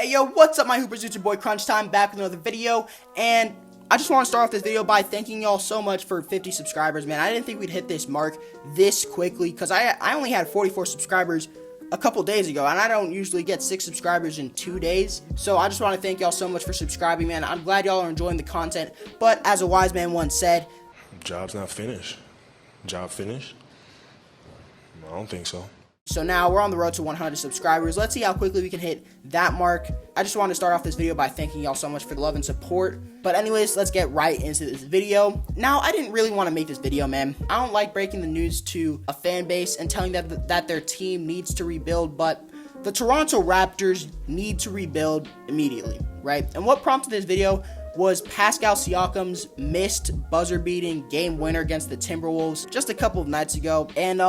Hey yo, what's up my Hoopers? It's your boy Crunch Time back with another video, and I just want to start off this video by thanking y'all so much for 50 subscribers, man. I didn't think we'd hit this mark this quickly, because I only had 44 subscribers a couple days ago, and I don't usually get 6 subscribers in 2 days, so I just want to thank y'all so much for subscribing, man. I'm glad y'all are enjoying the content, but as a wise man once said, job's not finished. Job finished? I don't think so. So now we're on the road to 100 subscribers. Let's see how quickly we can hit that mark. I just want to start off this video by thanking y'all so much for the love and support. But anyways, let's get right into this video. Now, I didn't really want to make this video, man. I don't like breaking the news to a fan base and telling them that their team needs to rebuild, but the Toronto Raptors need to rebuild immediately, right? And what prompted this video was Pascal Siakam's missed buzzer-beating game winner against the Timberwolves just a couple of nights ago. And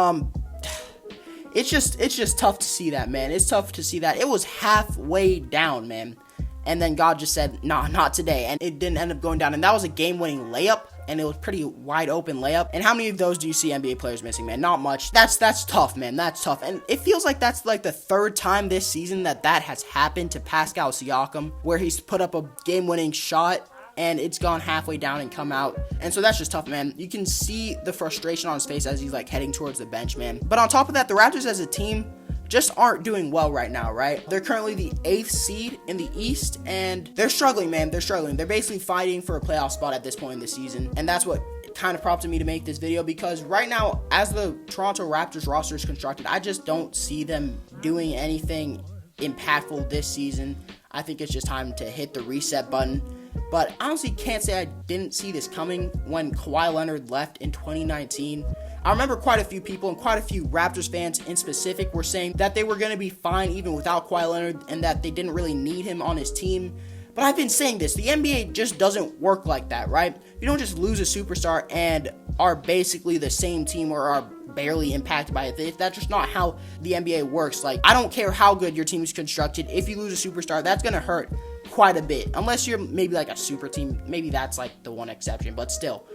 it's just tough to see that, man. It's tough to see that. It was halfway down, man. And then God just said, nah, not today. And it didn't end up going down. And that was a game-winning layup. And it was pretty wide open layup. And how many of those do you see NBA players missing, man? Not much. That's tough, man. That's tough. And it feels like that's like the third time this season that has happened to Pascal Siakam, where he's put up a game-winning shot and it's gone halfway down and come out. And so that's just tough, man. You can see the frustration on his face as he's like heading towards the bench, man. But on top of that, the Raptors as a team just aren't doing well right now, right? They're currently the 8th seed in the East, and they're struggling, man. They're struggling. They're basically fighting for a playoff spot at this point in the season, and that's what kind of prompted me to make this video, because right now, as the Toronto Raptors roster is constructed, I just don't see them doing anything impactful this season. I think it's just time to hit the reset button. But I honestly can't say I didn't see this coming when Kyle Leonard left in 2019. I remember quite a few people and quite a few Raptors fans in specific were saying that they were going to be fine even without Kyle Leonard and that they didn't really need him on his team. But I've been saying this, the NBA just doesn't work like that, right? You don't just lose a superstar and are basically the same team or are barely impacted by it. That's just not how the NBA works. Like, I don't care how good your team is constructed. If you lose a superstar, that's going to hurt quite a bit. Unless you're maybe like a super team. Maybe that's like the one exception. But still,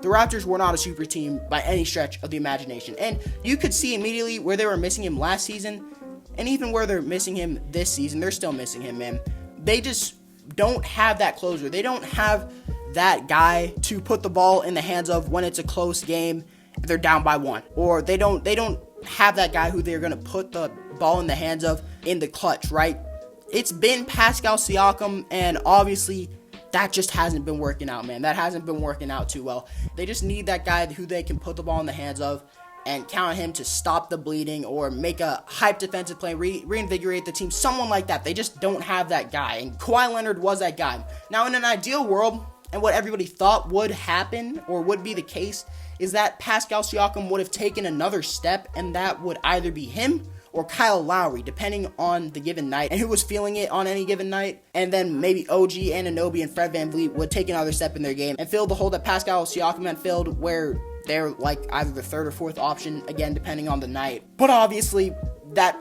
the Raptors were not a super team by any stretch of the imagination. And you could see immediately where they were missing him last season. And even where they're missing him this season, they're still missing him, man. They just don't have that closer. They don't have that guy to put the ball in the hands of when it's a close game if they're down by 1. Or they don't have that guy who they're going to put the ball in the hands of in the clutch, right? It's been Pascal Siakam, and obviously that just hasn't been working out, man. That hasn't been working out too well. They just need that guy who they can put the ball in the hands of and count on him to stop the bleeding or make a hype defensive play, reinvigorate the team, someone like that. They just don't have that guy, and Kyle Leonard was that guy. Now, in an ideal world, and what everybody thought would happen or would be the case, is that Pascal Siakam would have taken another step, and that would either be him or Kyle Lowry, depending on the given night and who was feeling it on any given night. And then maybe OG, Anunoby, and Fred VanVleet would take another step in their game and fill the hole that Pascal Siakam had filled, where they're like either the 3rd or 4th option, again, depending on the night. But obviously, that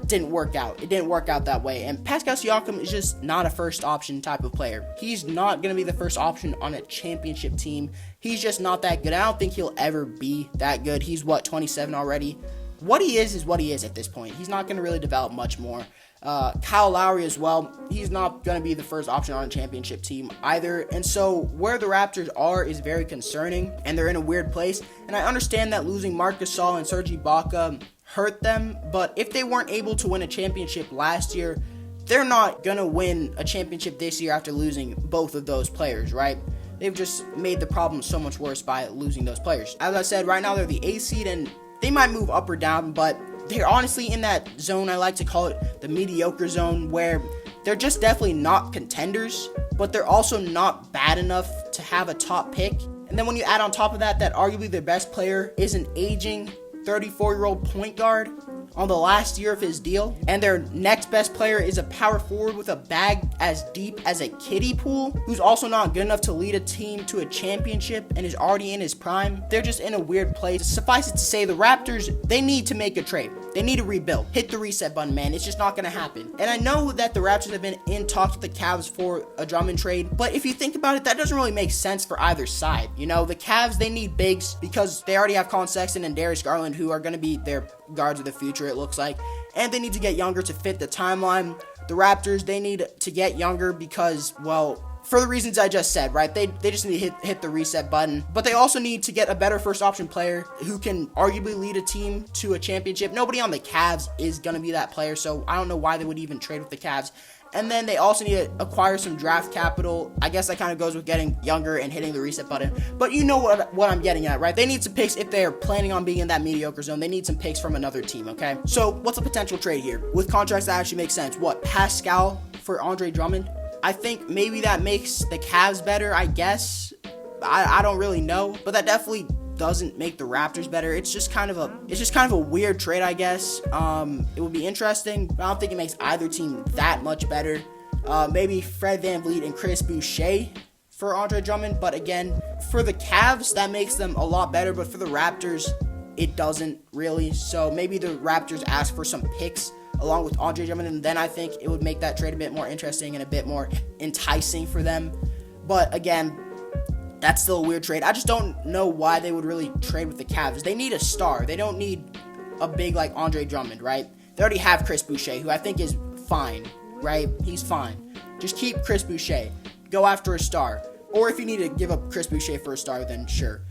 didn't work out. It didn't work out that way. And Pascal Siakam is just not a first option type of player. He's not going to be the first option on a championship team. He's just not that good. I don't think he'll ever be that good. He's, 27 already? What he is what he is at this point. He's not going to really develop much more. Kyle Lowry as well, he's not going to be the first option on a championship team either. And so where the Raptors are is very concerning, and they're in a weird place. And I understand that losing Marc Gasol and Serge Ibaka hurt them, but if they weren't able to win a championship last year, they're not going to win a championship this year after losing both of those players, right? They've just made the problem so much worse by losing those players. As I said, right now they're the 8th seed, and they might move up or down, but they're honestly in that zone, I like to call it the mediocre zone, where they're just definitely not contenders, but they're also not bad enough to have a top pick. And then when you add on top of that arguably their best player is an aging 34-year-old point guard on the last year of his deal, and their next best player is a power forward with a bag as deep as a kiddie pool, who's also not good enough to lead a team to a championship and is already in his prime. They're just in a weird place. Suffice it to say, the Raptors, they need to make a trade. They need to rebuild. Hit the reset button, man. It's just not going to happen. And I know that the Raptors have been in talks with the Cavs for a Drummond trade, but if you think about it, that doesn't really make sense for either side. You know, the Cavs, they need bigs because they already have Colin Sexton and Darius Garland, who are going to be their guards of the future, it looks like. And they need to get younger to fit the timeline. The Raptors, they need to get younger because, well, for the reasons I just said, right? They just need to hit the reset button. But they also need to get a better first option player who can arguably lead a team to a championship. Nobody on the Cavs is going to be that player, so I don't know why they would even trade with the Cavs. And then they also need to acquire some draft capital. I guess that kind of goes with getting younger and hitting the reset button. But you know what I'm getting at, right? They need some picks if they're planning on being in that mediocre zone. They need some picks from another team, okay? So what's a potential trade here? With contracts that actually make sense. What, Pascal for Andre Drummond? I think maybe that makes the Cavs better, I guess. I don't really know. But that definitely doesn't make the Raptors better. It's just kind of a weird trade, I guess. It would be interesting, but I don't think it makes either team that much better. Maybe Fred VanVleet and Chris Boucher for Andre Drummond, but again, for the Cavs, that makes them a lot better, but for the Raptors, it doesn't really. So maybe the Raptors ask for some picks along with Andre Drummond, and then I think it would make that trade a bit more interesting and a bit more enticing for them. But again, that's still a weird trade. I just don't know why they would really trade with the Cavs. They need a star. They don't need a big like Andre Drummond, right? They already have Chris Boucher, who I think is fine, right? He's fine. Just keep Chris Boucher. Go after a star. Or if you need to give up Chris Boucher for a star, then sure.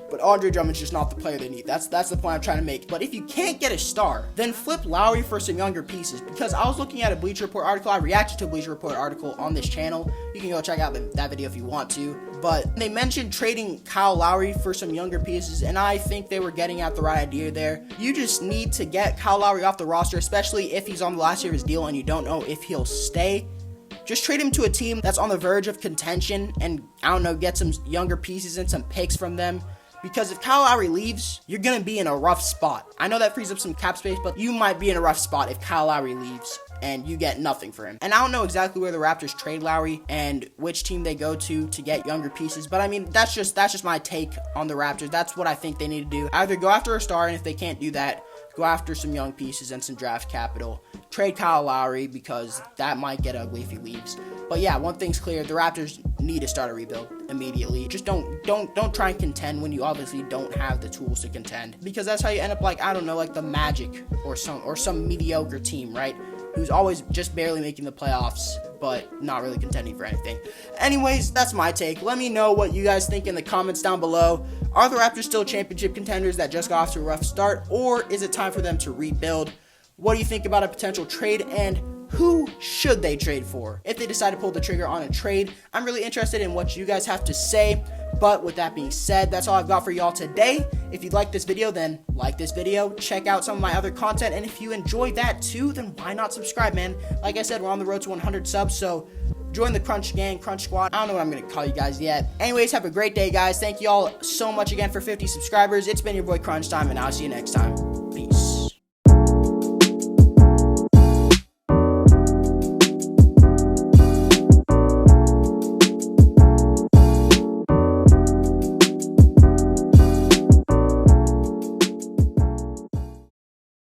But Andre Drummond's just not the player they need. That's the point I'm trying to make. But if you can't get a star, then flip Lowry for some younger pieces. Because I was looking at a Bleacher Report article. I reacted to a Bleacher Report article on this channel. You can go check out that video if you want to. But they mentioned trading Kyle Lowry for some younger pieces, and I think they were getting at the right idea there. You just need to get Kyle Lowry off the roster, especially if he's on the last year of his deal and you don't know if he'll stay. Just trade him to a team that's on the verge of contention and, I don't know, get some younger pieces and some picks from them. Because if Kyle Lowry leaves, you're going to be in a rough spot. I know that frees up some cap space, but you might be in a rough spot if Kyle Lowry leaves and you get nothing for him. And I don't know exactly where the Raptors trade Lowry and which team they go to get younger pieces. But I mean, that's just my take on the Raptors. That's what I think they need to do. Either go after a star, and if they can't do that, go after some young pieces and some draft capital. Trade Kyle Lowry because that might get ugly if he leaves. But yeah, one thing's clear: the Raptors need to start a rebuild immediately. Just don't try and contend when you obviously don't have the tools to contend, because that's how you end up like, I don't know, like the Magic or some mediocre team, right? Who's always just barely making the playoffs, but not really contending for anything. Anyways, that's my take. Let me know what you guys think in the comments down below. Are the Raptors still championship contenders that just got off to a rough start, or is it time for them to rebuild? What do you think about a potential trade, and who should they trade for? If they decide to pull the trigger on a trade, I'm really interested in what you guys have to say. But with that being said, that's all I've got for y'all today. If you like this video, then like this video. Check out some of my other content. And if you enjoyed that too, then why not subscribe, man? Like I said, we're on the road to 100 subs, so join the Crunch Gang, Crunch Squad. I don't know what I'm going to call you guys yet. Anyways, have a great day, guys. Thank you all so much again for 50 subscribers. It's been your boy Crunch Time, and I'll see you next time.